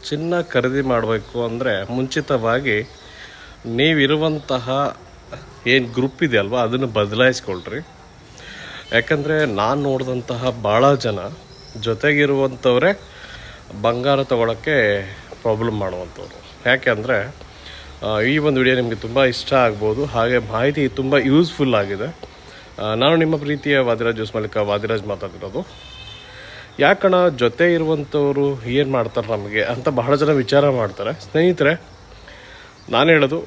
ಚಿನ್ನ ಖರೀದಿ ಮಾಡಬೇಕು ಅಂದರೆ ಮುಂಚಿತವಾಗಿ ನೀವಿರುವಂತಹ ಏನು ಗ್ರೂಪ್ ಇದೆಯಲ್ವ ಅದನ್ನು ಬದಲಾಯಿಸ್ಕೊಳ್ರಿ. ಯಾಕಂದರೆ ನಾನು ನೋಡಿದಂತಹ ಭಾಳ ಜನ ಜೊತೆಗಿರುವಂಥವರೇ ಬಂಗಾರ ತೊಗೊಳಕ್ಕೆ ಪ್ರಾಬ್ಲಮ್ ಮಾಡುವಂಥವ್ರು. ಯಾಕೆ ಅಂದರೆ ಈ ಒಂದು ವಿಡಿಯೋ ನಿಮಗೆ ತುಂಬ ಇಷ್ಟ ಆಗ್ಬೋದು, ಹಾಗೆ ಮಾಹಿತಿ ತುಂಬ ಯೂಸ್ಫುಲ್ ಆಗಿದೆ. ನಾನು ನಿಮ್ಮ ಪ್ರೀತಿಯ ವಾದಿರಾಜ್ ಜ್ಯೂಸ್ ಮಾಲೀಕ ವಾದಿರಾಜ್ ಮಾತಾಡಿರೋದು. ಯಾಕಣ್ಣ ಜೊತೆ ಇರುವಂಥವ್ರು ಏನು ಮಾಡ್ತಾರೆ ನಮಗೆ ಅಂತ ಬಹಳ ಜನ ವಿಚಾರ ಮಾಡ್ತಾರೆ. ಸ್ನೇಹಿತರೆ, ನಾನು ಹೇಳೋದು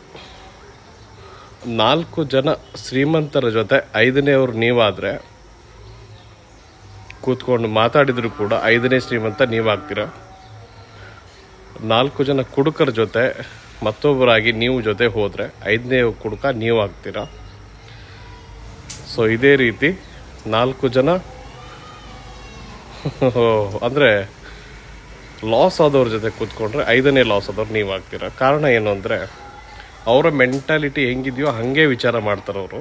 4 ಜನ ಶ್ರೀಮಂತರ ಜೊತೆ 5ನೇವ್ರು ನೀವಾದರೆ ಕೂತ್ಕೊಂಡು ಮಾತಾಡಿದರೂ ಕೂಡ 5ನೇ ಶ್ರೀಮಂತ ನೀವಾಗ್ತೀರ. 4 ಜನ ಕುಡುಕರ ಜೊತೆ ಮತ್ತೊಬ್ಬರಾಗಿ ನೀವು ಜೊತೆ ಹೋದರೆ 5ನೇ ಕುಡುಕ ನೀವು ಆಗ್ತೀರ. ಸೊ ಇದೇ ರೀತಿ 4 ಜನ ಅಂದರೆ ಲಾಸ್ ಆದವ್ರ ಜೊತೆ ಕೂತ್ಕೊಂಡ್ರೆ 5ನೇ ಲಾಸ್ ಆದವ್ರು ನೀವು ಆಗ್ತೀರ. ಕಾರಣ ಏನು ಅಂದರೆ ಅವರ ಮೆಂಟಾಲಿಟಿ ಹೆಂಗಿದೆಯೋ ಹಾಗೆ ವಿಚಾರ ಮಾಡ್ತಾರೆ ಅವರು.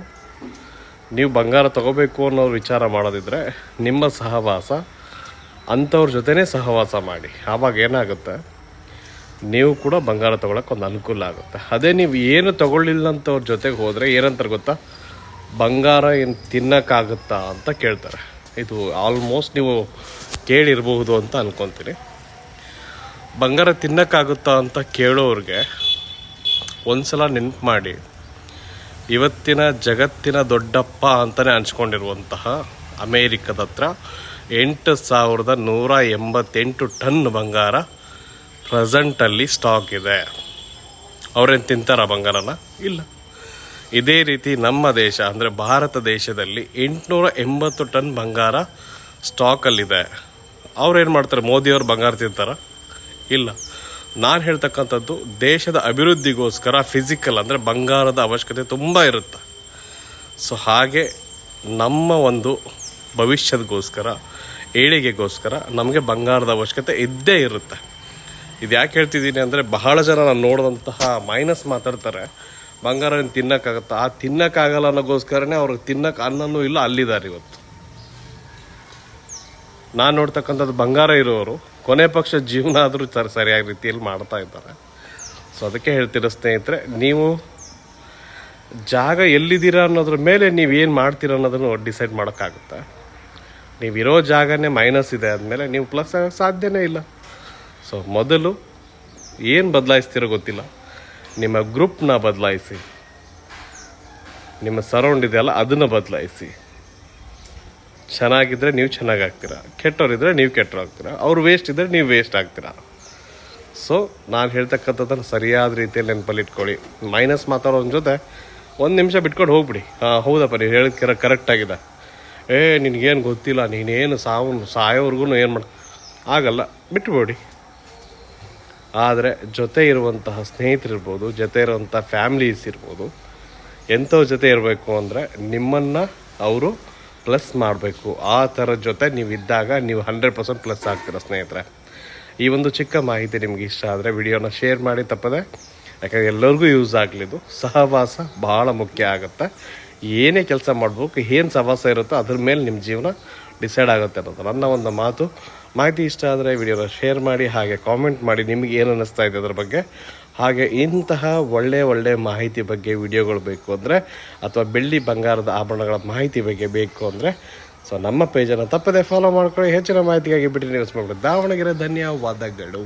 ನೀವು ಬಂಗಾರ ತಗೋಬೇಕು ಅನ್ನೋರು ವಿಚಾರ ಮಾಡೋದಿದ್ರೆ ನಿಮ್ಮ ಸಹವಾಸ ಅಂಥವ್ರ ಜೊತೆನೇ ಸಹವಾಸ ಮಾಡಿ. ಆವಾಗ ಏನಾಗುತ್ತೆ, ನೀವು ಕೂಡ ಬಂಗಾರ ತೊಗೊಳಕ್ಕೆ ಒಂದು ಅನುಕೂಲ ಆಗುತ್ತೆ. ಅದೇ ನೀವು ಏನು ತೊಗೊಳ್ಳಿಲ್ಲಂಥವ್ರ ಜೊತೆಗೆ ಹೋದರೆ ಏನಂತಾರೆ ಗೊತ್ತಾ, ಬಂಗಾರ ಏನು ತಿನ್ನೋಕ್ಕಾಗುತ್ತಾ ಅಂತ ಕೇಳ್ತಾರೆ. ಇದು ಆಲ್ಮೋಸ್ಟ್ ನೀವು ಕೇಳಿರಬಹುದು ಅಂತ ಅನ್ಕೊತೀನಿ. ಬಂಗಾರ ತಿನ್ನೋಕ್ಕಾಗುತ್ತಾ ಅಂತ ಕೇಳೋರಿಗೆ ಒಂದ್ಸಲ ನೆನಪು ಮಾಡಿ, ಇವತ್ತಿನ ಜಗತ್ತಿನ ದೊಡ್ಡಪ್ಪ ಅಂತಲೇ ಅನ್ಸ್ಕೊಂಡಿರುವಂತಹ ಅಮೇರಿಕದ ಹತ್ರ 8188 ಟನ್ ಬಂಗಾರ ಪ್ರೆಸೆಂಟಲ್ಲಿ ಸ್ಟಾಕ್ ಇದೆ. ಅವ್ರೇನು ತಿಂತಾರ ಬಂಗಾರನ? ಇಲ್ಲ. ಇದೇ ರೀತಿ ನಮ್ಮ ದೇಶ ಅಂದರೆ ಭಾರತ ದೇಶದಲ್ಲಿ 880 ಟನ್ ಬಂಗಾರ ಸ್ಟಾಕಲ್ಲಿದೆ. ಅವ್ರೇನು ಮಾಡ್ತಾರೆ? ಮೋದಿಯವ್ರು ಬಂಗಾರ ತಿಂತಾರ? ಇಲ್ಲ. ನಾನು ಹೇಳ್ತಕ್ಕಂಥದ್ದು ದೇಶದ ಅಭಿವೃದ್ಧಿಗೋಸ್ಕರ ಫಿಸಿಕಲ್ ಅಂದರೆ ಬಂಗಾರದ ಅವಶ್ಯಕತೆ ತುಂಬ ಇರುತ್ತೆ. ಸೊ ಹಾಗೆ ನಮ್ಮ ಒಂದು ಭವಿಷ್ಯದಗೋಸ್ಕರ ಏಳಿಗೆಗೋಸ್ಕರ ನಮಗೆ ಬಂಗಾರದ ಅವಶ್ಯಕತೆ ಇದ್ದೇ ಇರುತ್ತೆ. ಇದು ಯಾಕೆ ಹೇಳ್ತಿದ್ದೀನಿ ಅಂದರೆ ಬಹಳ ಜನ ನಾನು ನೋಡಿದಂತಹ ಮೈನಸ್ ಮಾತಾಡ್ತಾರೆ, ಬಂಗಾರ ತಿನ್ನೋಕ್ಕಾಗತ್ತಾ? ಆ ತಿನ್ನೋಕ್ಕಾಗಲ್ಲ ಅನ್ನೋಗೋಸ್ಕರನೇ ಅವ್ರಿಗೆ ತಿನ್ನೋಕೆ ಅನ್ನನೂ ಇಲ್ಲ, ಅಲ್ಲಿದ್ದಾರೆ ಇವತ್ತು. ನಾನು ನೋಡ್ತಕ್ಕಂಥದ್ದು ಬಂಗಾರ ಇರೋರು ಕೊನೆ ಪಕ್ಷ ಜೀವನ ಆದರೂ ಸರಿಯಾದ ರೀತಿಯಲ್ಲಿ ಮಾಡ್ತಾ ಇದ್ದಾರೆ. ಸೊ ಅದಕ್ಕೆ ಹೇಳ್ತೀರ ಸ್ನೇಹಿತರೆ, ನೀವು ಜಾಗ ಎಲ್ಲಿದ್ದೀರಾ ಅನ್ನೋದ್ರ ಮೇಲೆ ನೀವೇನು ಮಾಡ್ತೀರ ಅನ್ನೋದನ್ನು ಡಿಸೈಡ್ ಮಾಡೋಕ್ಕಾಗುತ್ತೆ. ನೀವಿರೋ ಜಾಗನೇ ಮೈನಸ್ ಇದೆ ಆದಮೇಲೆ ನೀವು ಪ್ಲಸ್ ಆಗೋಕ್ಕೆ ಸಾಧ್ಯನೇ ಇಲ್ಲ. ಸೊ ಮೊದಲು ಏನು ಬದಲಾಯಿಸ್ತಿರೋ ಗೊತ್ತಿಲ್ಲ, ನಿಮ್ಮ ಗ್ರೂಪ್ನ ಬದಲಾಯಿಸಿ, ನಿಮ್ಮ ಸರೌಂಡ್ ಇದೆಯಲ್ಲ ಅದನ್ನು ಬದಲಾಯಿಸಿ. ಚೆನ್ನಾಗಿದ್ದರೆ ನೀವು ಚೆನ್ನಾಗಾಗ್ತೀರ, ಕೆಟ್ಟವರಿದ್ದರೆ ನೀವು ಕೆಟ್ಟರಾಗ್ತೀರ, ಅವ್ರು ವೇಸ್ಟ್ ಇದ್ದರೆ ನೀವು ವೇಸ್ಟ್ ಆಗ್ತೀರ. ಸೊ ನಾನು ಹೇಳ್ತಕ್ಕಂಥದ್ದನ್ನು ಸರಿಯಾದ ರೀತಿಯಲ್ಲಿ ನೆನಪಲ್ಲಿ ಇಟ್ಕೊಳ್ಳಿ. ಮೈನಸ್ ಮಾತಾಡೋದ್ರ ಜೊತೆ 1 ನಿಮಿಷ ಬಿಟ್ಕೊಂಡು ಹೋಗ್ಬಿಡಿ. ಹೌದಪ್ಪ ನೀವು ಹೇಳಿದ ಕರೆಕ್ಟಾಗಿದೆ, ನಿನಗೇನು ಗೊತ್ತಿಲ್ಲ, ನೀನೇನು ಸಾಯೋವರೆಗೂ ಏನು ಆಗಲ್ಲ, ಬಿಟ್ಟುಬಿಡಿ. ಆದರೆ ಜೊತೆ ಇರುವಂತಹ ಸ್ನೇಹಿತರಿರ್ಬೋದು, ಜೊತೆ ಇರುವಂಥ ಫ್ಯಾಮ್ಲೀಸ್ ಇರ್ಬೋದು, ಎಂಥವ್ರ ಜೊತೆ ಇರಬೇಕು ಅಂದರೆ ನಿಮ್ಮನ್ನು ಅವರು ಪ್ಲಸ್ ಮಾಡಬೇಕು. ಆ ಥರದ ಜೊತೆ ನೀವು ಇದ್ದಾಗ ನೀವು 100% ಪ್ಲಸ್ ಆಗ್ತೀರ ಸ್ನೇಹಿತರೆ. ಈ ಒಂದು ಚಿಕ್ಕ ಮಾಹಿತಿ ನಿಮ್ಗೆ ಇಷ್ಟ ಆದರೆ ವಿಡಿಯೋನ ಶೇರ್ ಮಾಡಿ ತಪ್ಪದೆ, ಯಾಕಂದರೆ ಎಲ್ಲರಿಗೂ ಯೂಸ್ ಆಗಲಿದ್ದು. ಸಹವಾಸ ಭಾಳ ಮುಖ್ಯ ಆಗುತ್ತೆ. ಏನೇ ಕೆಲಸ ಮಾಡಬೇಕು, ಏನು ಸಹವಾಸ ಇರುತ್ತೋ ಅದ್ರ ಮೇಲೆ ನಿಮ್ಮ ಜೀವನ ಡಿಸೈಡ್ ಆಗುತ್ತೆ ಅನ್ನೋದು ನನ್ನ ಒಂದು ಮಾತು. ಮಾಹಿತಿ ಇಷ್ಟ ಆದರೆ ವಿಡಿಯೋನ ಶೇರ್ ಮಾಡಿ, ಹಾಗೆ ಕಾಮೆಂಟ್ ಮಾಡಿ ನಿಮಗೆ ಏನು ಅನ್ನಿಸ್ತಾ ಇದೆ ಅದ್ರ ಬಗ್ಗೆ. ಹಾಗೆ ಇಂತಹ ಒಳ್ಳೆಯ ಮಾಹಿತಿ ಬಗ್ಗೆ ವಿಡಿಯೋಗಳು ಬೇಕು ಅಂದರೆ, ಅಥವಾ ಬೆಳ್ಳಿ ಬಂಗಾರದ ಆಭರಣಗಳ ಮಾಹಿತಿ ಬಗ್ಗೆ ಬೇಕು ಅಂದರೆ ಸೊ ನಮ್ಮ ಪೇಜನ್ನು ತಪ್ಪದೆ ಫಾಲೋ ಮಾಡ್ಕೊಳ್ಳಿ. ಹೆಚ್ಚಿನ ಮಾಹಿತಿಗಾಗಿ ಬಿಟ್ಟು ನ್ಯೂಸ್ ಮಾಡ್ಕೊಳ್ಳಿ. ದಾವಣಗೆರೆ ಧನ್ಯವಾದಗಳು.